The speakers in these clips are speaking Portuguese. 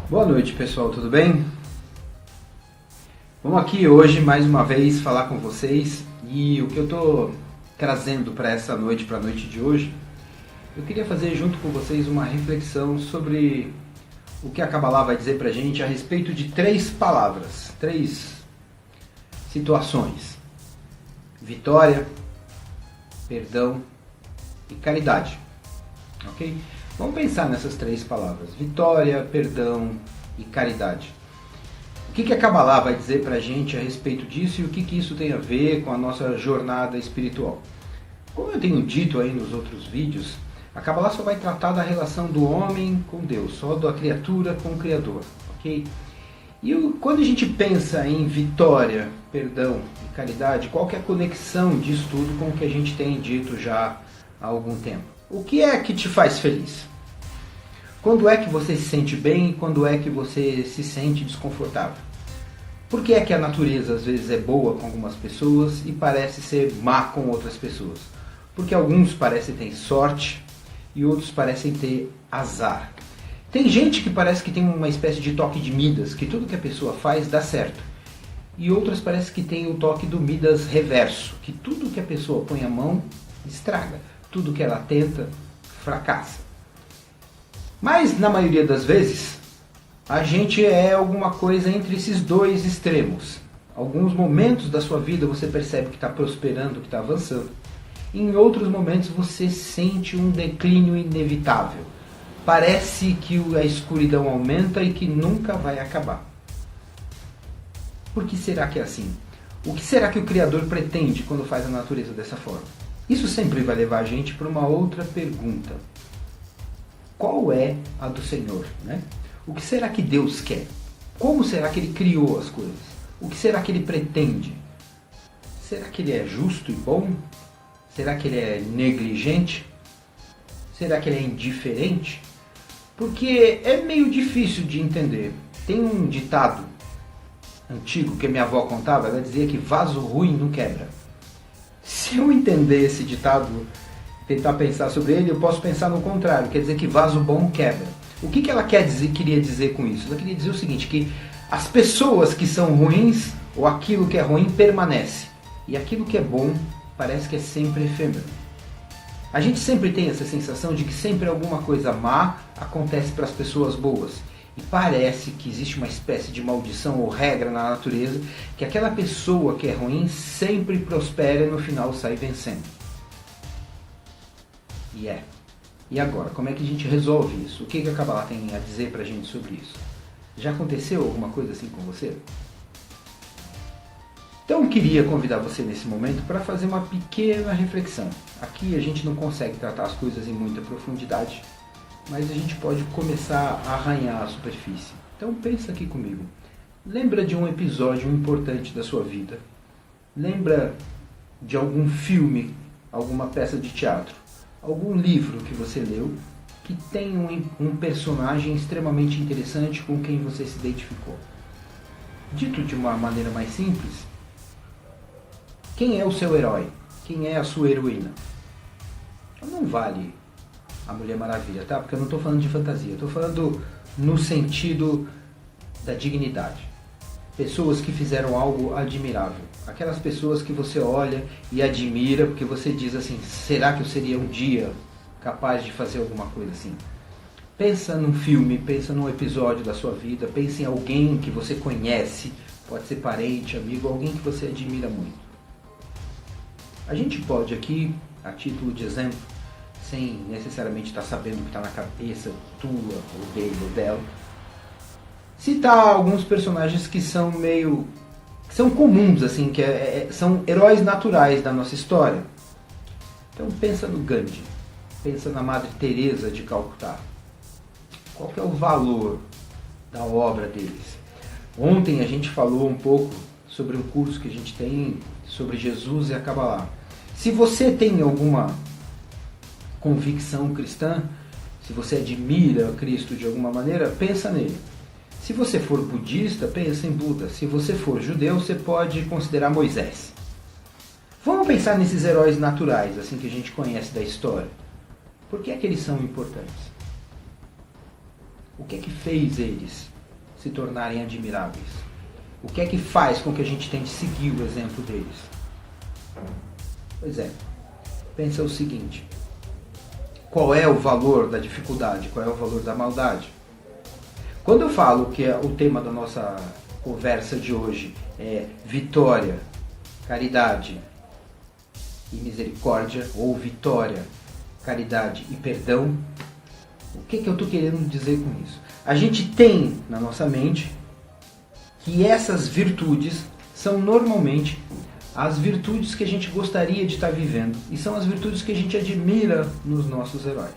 Boa noite, pessoal, tudo bem? Vamos aqui hoje mais uma vez falar com vocês e o que eu estou trazendo para essa noite, para a noite de hoje, eu queria fazer junto com vocês uma reflexão sobre o que a Kabbalah vai dizer para a gente a respeito de três palavras, três situações: vitória, perdão e caridade. Ok? Vamos pensar nessas três palavras: vitória, perdão e caridade. O que a Kabbalah vai dizer para a gente a respeito disso e o que isso tem a ver com a nossa jornada espiritual? Como eu tenho dito aí nos outros vídeos, a Kabbalah só vai tratar da relação do homem com Deus, só da criatura com o Criador. Ok? E quando a gente pensa em vitória, perdão e caridade, qual que é a conexão disso tudo com o que a gente tem dito já há algum tempo? O que é que te faz feliz? Quando é que você se sente bem e quando é que você se sente desconfortável? Por que é que a natureza às vezes é boa com algumas pessoas e parece ser má com outras pessoas? Porque alguns parecem ter sorte e outros parecem ter azar. Tem gente que parece que tem uma espécie de toque de Midas, que tudo que a pessoa faz dá certo. E outras parece que tem o toque do Midas reverso, que tudo que a pessoa põe a mão estraga. Tudo que ela tenta, fracassa. Mas, na maioria das vezes, a gente é alguma coisa entre esses dois extremos. Alguns momentos da sua vida você percebe que está prosperando, que está avançando. Em outros momentos você sente um declínio inevitável. Parece que a escuridão aumenta e que nunca vai acabar. Por que será que é assim? O que será que o Criador pretende quando faz a natureza dessa forma? Isso sempre vai levar a gente para uma outra pergunta. Qual é a do Senhor, né? O que será que Deus quer? Como será que Ele criou as coisas? O que será que Ele pretende? Será que Ele é justo e bom? Será que Ele é negligente? Será que Ele é indiferente? Porque é meio difícil de entender. Tem um ditado antigo que a minha avó contava, ela dizia que vaso ruim não quebra. Se eu entender esse ditado, tentar pensar sobre ele, eu posso pensar no contrário, quer dizer que vaso bom quebra. O que ela queria dizer com isso? Ela queria dizer o seguinte, que as pessoas que são ruins, ou aquilo que é ruim, permanece. E aquilo que é bom, parece que é sempre efêmero. A gente sempre tem essa sensação de que sempre alguma coisa má acontece para as pessoas boas. E parece que existe uma espécie de maldição ou regra na natureza, que aquela pessoa que é ruim sempre prospera e no final sai vencendo. E agora, como é que a gente resolve isso? O que a Kabbalah tem a dizer pra gente sobre isso? Já aconteceu alguma coisa assim com você? Então eu queria convidar você nesse momento para fazer uma pequena reflexão. Aqui a gente não consegue tratar as coisas em muita profundidade, mas a gente pode começar a arranhar a superfície. Então pensa aqui comigo. Lembra de um episódio importante da sua vida? Lembra de algum filme, alguma peça de teatro, algum livro que você leu que tem um personagem extremamente interessante com quem você se identificou? Dito de uma maneira mais simples, quem é o seu herói? Quem é a sua heroína? Não vale a Mulher Maravilha, tá? Porque eu não estou falando de fantasia, eu estou falando no sentido da dignidade. Pessoas que fizeram algo admirável. Aquelas pessoas que você olha e admira porque você diz assim, será que eu seria um dia capaz de fazer alguma coisa assim? Pensa num filme, pensa num episódio da sua vida, pensa em alguém que você conhece, pode ser parente, amigo, alguém que você admira muito. A gente pode aqui, a título de exemplo, sem necessariamente estar sabendo o que está na cabeça tua, ou dele, ou dela, citar alguns personagens que são são comuns, assim, que são heróis naturais da nossa história. Então pensa no Gandhi, pensa na Madre Teresa de Calcutá. Qual que é o valor da obra deles? Ontem a gente falou um pouco sobre um curso que a gente tem sobre Jesus e a Kabbalah. Se você tem alguma convicção cristã, se você admira Cristo de alguma maneira, pensa nele. Se você for budista, pensa em Buda. Se você for judeu, você pode considerar Moisés. Vamos pensar nesses heróis naturais, assim que a gente conhece da história. Por que é que eles são importantes? O que é que fez eles se tornarem admiráveis? O que é que faz com que a gente tente seguir o exemplo deles? Pois é, pensa o seguinte: qual é o valor da dificuldade? Qual é o valor da maldade? Quando eu falo que o tema da nossa conversa de hoje é vitória, caridade e misericórdia, ou vitória, caridade e perdão, o que eu estou querendo dizer com isso? A gente tem na nossa mente que essas virtudes são normalmente as virtudes que a gente gostaria de estar vivendo e são as virtudes que a gente admira nos nossos heróis.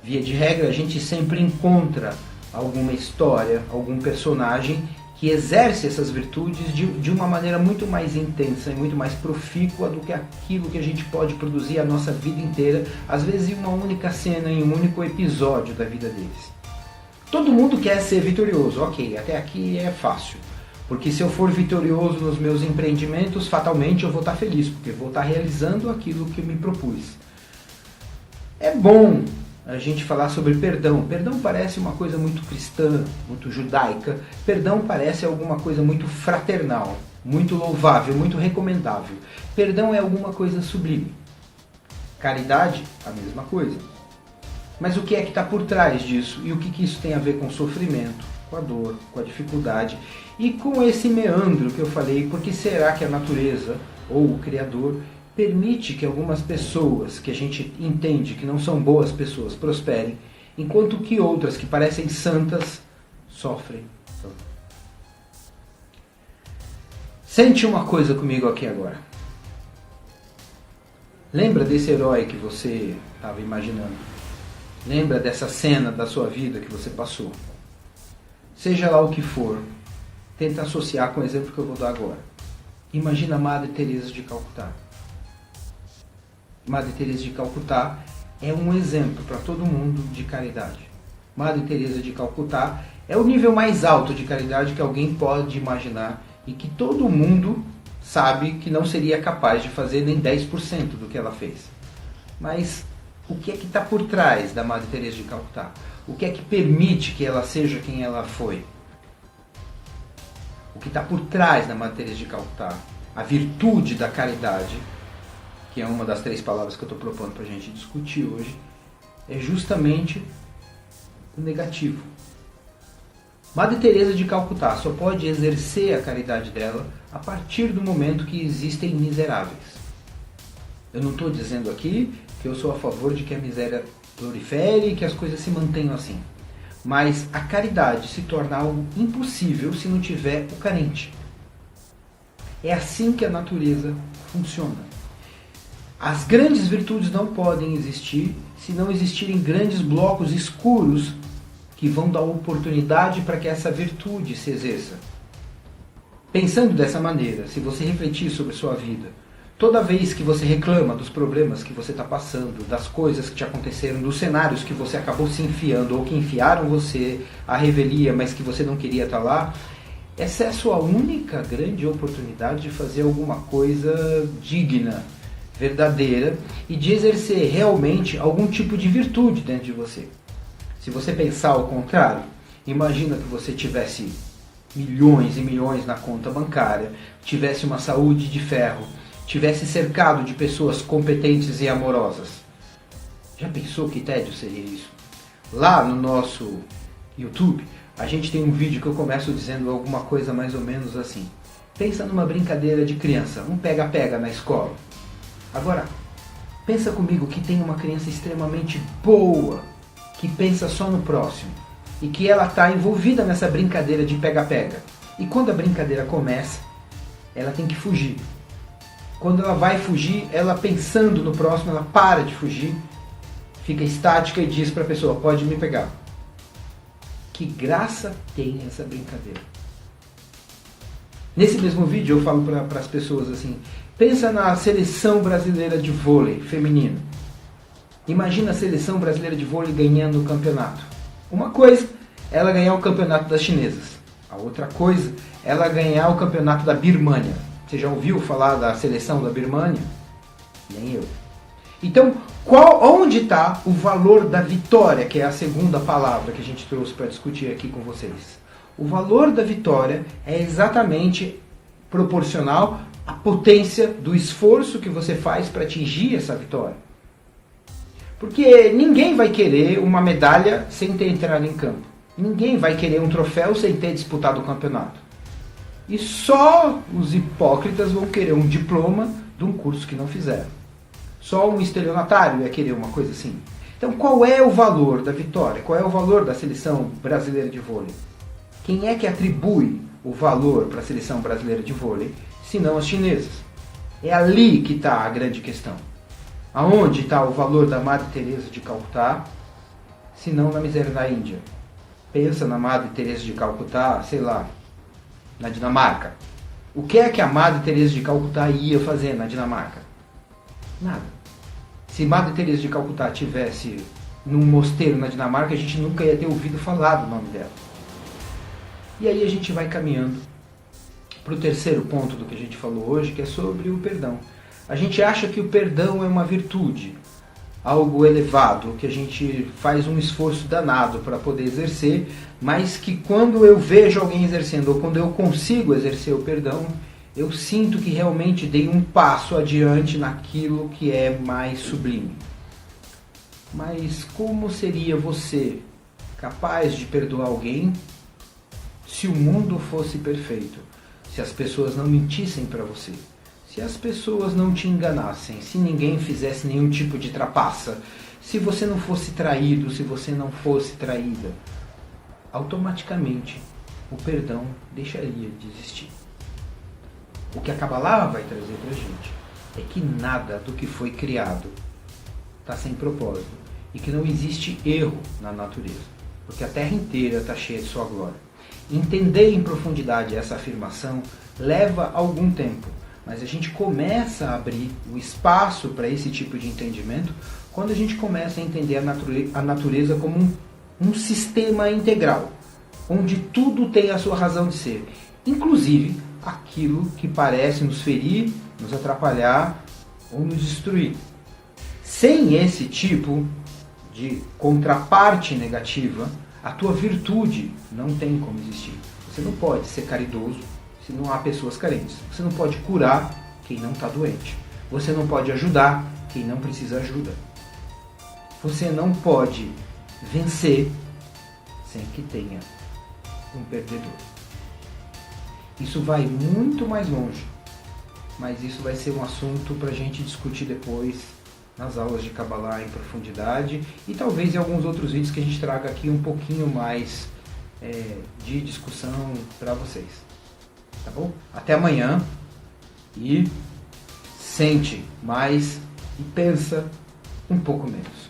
Via de regra, a gente sempre encontra alguma história, algum personagem que exerce essas virtudes de uma maneira muito mais intensa e muito mais profícua do que aquilo que a gente pode produzir a nossa vida inteira, às vezes em uma única cena, em um único episódio da vida deles. Todo mundo quer ser vitorioso, ok, até aqui é fácil, porque se eu for vitorioso nos meus empreendimentos, fatalmente eu vou estar feliz, porque vou estar realizando aquilo que eu me propus. É bom a gente falar sobre perdão. Perdão parece uma coisa muito cristã, muito judaica. Perdão parece alguma coisa muito fraternal, muito louvável, muito recomendável. Perdão é alguma coisa sublime. Caridade, a mesma coisa. Mas o que é que está por trás disso? E o que isso tem a ver com o sofrimento, com a dor, com a dificuldade e com esse meandro que eu falei? Por que será que a natureza ou o Criador permite que algumas pessoas que a gente entende que não são boas pessoas prosperem, enquanto que outras que parecem santas sofrem? Sente uma coisa comigo aqui agora. Lembra desse herói que você estava imaginando? Lembra dessa cena da sua vida que você passou? Seja lá o que for, tenta associar com o exemplo que eu vou dar agora. Imagina a Madre Teresa de Calcutá. Madre Teresa de Calcutá é um exemplo para todo mundo de caridade. Madre Teresa de Calcutá é o nível mais alto de caridade que alguém pode imaginar e que todo mundo sabe que não seria capaz de fazer nem 10% do que ela fez. Mas o que é que está por trás da Madre Teresa de Calcutá? O que é que permite que ela seja quem ela foi? O que está por trás da Madre Teresa de Calcutá? A virtude da caridade, que é uma das 3 palavras que eu estou propondo para a gente discutir hoje, é justamente o negativo. Madre Teresa de Calcutá só pode exercer a caridade dela a partir do momento que existem miseráveis. Eu não estou dizendo aqui que eu sou a favor de que a miséria prolifere e que as coisas se mantenham assim. Mas a caridade se torna algo impossível se não tiver o carente. É assim que a natureza funciona. As grandes virtudes não podem existir se não existirem grandes blocos escuros que vão dar oportunidade para que essa virtude se exerça. Pensando dessa maneira, se você refletir sobre sua vida, toda vez que você reclama dos problemas que você está passando, das coisas que te aconteceram, dos cenários que você acabou se enfiando ou que enfiaram você à revelia, mas que você não queria estar lá, essa é a sua única grande oportunidade de fazer alguma coisa digna, verdadeira e de exercer realmente algum tipo de virtude dentro de você. Se você pensar ao contrário, imagina que você tivesse milhões e milhões na conta bancária, tivesse uma saúde de ferro, tivesse cercado de pessoas competentes e amorosas. Já pensou que tédio seria isso? Lá no nosso YouTube, a gente tem um vídeo que eu começo dizendo alguma coisa mais ou menos assim. Pensa numa brincadeira de criança, um pega-pega na escola. Agora, pensa comigo que tem uma criança extremamente boa, que pensa só no próximo, e que ela está envolvida nessa brincadeira de pega-pega. E quando a brincadeira começa, ela tem que fugir. Quando ela vai fugir, ela pensando no próximo, ela para de fugir, fica estática e diz para a pessoa, pode me pegar. Que graça tem essa brincadeira? Nesse mesmo vídeo eu falo para as pessoas assim, pensa na seleção brasileira de vôlei feminino. Imagina a seleção brasileira de vôlei ganhando o campeonato. Uma coisa, ela ganhar o campeonato das chinesas. A outra coisa, ela ganhar o campeonato da Birmânia. Você já ouviu falar da seleção da Birmânia? Nem eu. Então, onde está o valor da vitória, que é a segunda palavra que a gente trouxe para discutir aqui com vocês? O valor da vitória é exatamente proporcional à potência do esforço que você faz para atingir essa vitória. Porque ninguém vai querer uma medalha sem ter entrado em campo. Ninguém vai querer um troféu sem ter disputado o campeonato. E só os hipócritas vão querer um diploma de um curso que não fizeram. Só um estelionatário ia querer uma coisa assim. Então qual é o valor da vitória? Qual é o valor da seleção brasileira de vôlei? Quem é que atribui o valor para a seleção brasileira de vôlei, se não as chinesas? É ali que está a grande questão. Aonde está o valor da Madre Teresa de Calcutá, se não na miséria da Índia? Pensa na Madre Teresa de Calcutá, sei lá, na Dinamarca. O que é que a Madre Teresa de Calcutá ia fazer na Dinamarca? Nada. Se Madre Teresa de Calcutá tivesse num mosteiro na Dinamarca, a gente nunca ia ter ouvido falar do nome dela. E aí a gente vai caminhando para o terceiro ponto do que a gente falou hoje, que é sobre o perdão. A gente acha que o perdão é uma virtude, algo elevado, que a gente faz um esforço danado para poder exercer, mas que quando eu vejo alguém exercendo, ou quando eu consigo exercer o perdão, eu sinto que realmente dei um passo adiante naquilo que é mais sublime. Mas como seria você capaz de perdoar alguém se o mundo fosse perfeito? Se as pessoas não mentissem para você? Se as pessoas não te enganassem? Se ninguém fizesse nenhum tipo de trapaça? Se você não fosse traído? Se você não fosse traída? Automaticamente o perdão deixaria de existir. O que a Kabbalah vai trazer para a gente é que nada do que foi criado está sem propósito e que não existe erro na natureza, porque a Terra inteira está cheia de sua glória. Entender em profundidade essa afirmação leva algum tempo, mas a gente começa a abrir o espaço para esse tipo de entendimento quando a gente começa a entender a natureza como um sistema integral, onde tudo tem a sua razão de ser, inclusive aquilo que parece nos ferir, nos atrapalhar ou nos destruir. Sem esse tipo de contraparte negativa, a tua virtude não tem como existir. Você não pode ser caridoso se não há pessoas carentes. Você não pode curar quem não está doente. Você não pode ajudar quem não precisa de ajuda. Você não pode vencer sem que tenha um perdedor. Isso vai muito mais longe, mas isso vai ser um assunto para a gente discutir depois nas aulas de Kabbalah em profundidade e talvez em alguns outros vídeos que a gente traga aqui um pouquinho mais de discussão para vocês. Tá bom? Até amanhã e sente mais e pensa um pouco menos.